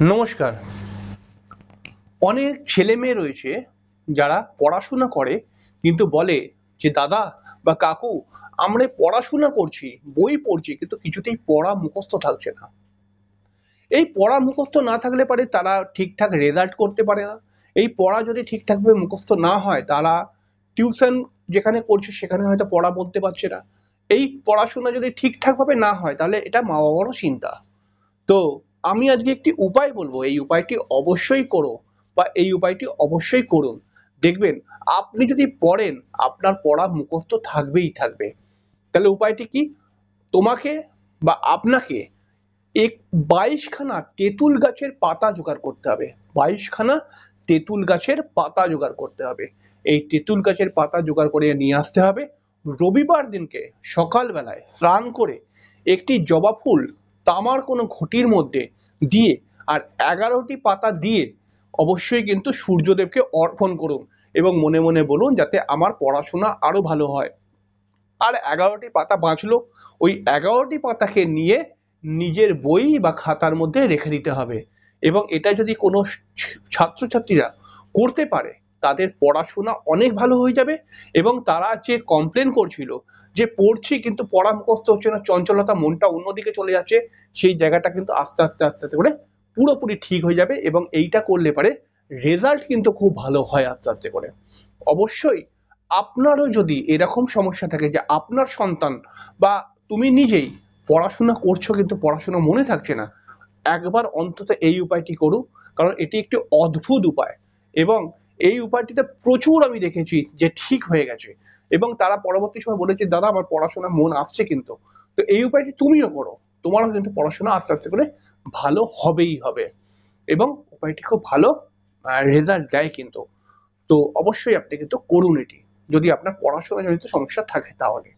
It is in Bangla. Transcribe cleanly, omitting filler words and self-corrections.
নমস্কার। অনেক ছেলে মেয়ে রয়েছে যারা পড়াশোনা করে কিন্তু বলে যে দাদা বা কাকু আমরা পড়াশোনা করছি, বই পড়ছি কিন্তু কিছুতেই পড়া মুখস্থ থাকছে না। এই পড়া মুখস্থ না থাকলে পারে তারা ঠিকঠাক রেজাল্ট করতে পারে না। এই পড়া যদি ঠিকঠাকভাবে মুখস্থ না হয় তারা টিউশন যেখানে করছে সেখানে হয়তো পড়া বলতে পারছে না। এই পড়াশোনা যদি ঠিকঠাকভাবে না হয় তাহলে এটা মা বাবারও চিন্তা। তো আমি আজকে একটি উপায় বলবো, এই উপায়টি অবশ্যই করো বা এই উপায়টি অবশ্যই করুন। দেখবেন আপনি যদি পড়েন আপনার পড়া মুখস্থ থাকবেই থাকবে। তাহলে উপায়টি কি? তোমাকে বা আপনাকে 22 খানা তেঁতুল গাছের পাতা জোগাড় করতে হবে। 22 খানা তেঁতুল গাছের পাতা জোগাড় করতে হবে। এই তেঁতুল গাছের পাতা জোগাড় করে নিয়ে আসতে হবে। রবিবার দিনকে সকালবেলায় স্নান করে একটি জবা ফুল তামার কোনো ঘটির মধ্যে দিয়ে আর 11টি পাতা দিয়ে অবশ্যই কিন্তু সূর্যদেবকে অর্পণ করুন এবং মনে মনে বলুন যাতে আমার পড়াশোনা আরো ভালো হয়। আর 11টি পাতা বাঁচলো, ওই 11টি পাতাকে নিয়ে নিজের বই বা খাতার মধ্যে রেখে দিতে হবে। এবং এটা যদি কোনো ছাত্রছাত্রীরা করতে পারে তাদের পড়াশোনা অনেক ভালো হয়ে যাবে এবং তারা যে কমপ্লেন করছিল যে পড়ছি কিন্তু পড়া মুখস্থ হচ্ছে না, চঞ্চলতা, মনটা অন্যদিকে চলে যাচ্ছে, সেই জায়গাটা কিন্তু আস্তে আস্তে আস্তে আস্তে করে পুরোপুরি ঠিক হয়ে যাবে এবং এইটা করলে পারে রেজাল্ট কিন্তু খুব ভালো হয় আস্তে আস্তে করে। অবশ্যই আপনারও যদি এরকম সমস্যা থাকে যে আপনার সন্তান বা তুমি নিজেই পড়াশোনা করছো কিন্তু পড়াশোনা মনে থাকছে না, একবার অন্তত এই উপায়টি করুন। কারণ এটি একটি অদ্ভুত উপায় এবং এই উপায়টিতে প্রচুর আমি দেখেছি যে ঠিক হয়ে গেছে এবং তারা পরবর্তী সময় বলেছে দাদা আমার পড়াশোনা মন আসছে কিন্তু। তো এই উপায়টি তুমিও করো, তোমারও কিন্তু পড়াশোনা আস্তে আস্তে করে ভালো হবেই হবে এবং উপায়টি খুব ভালো রেজাল্ট দেয় কিন্তু। তো অবশ্যই আপনি কিন্তু করুন এটি, যদি আপনার পড়াশোনা জনিত সমস্যা থাকে তাহলে।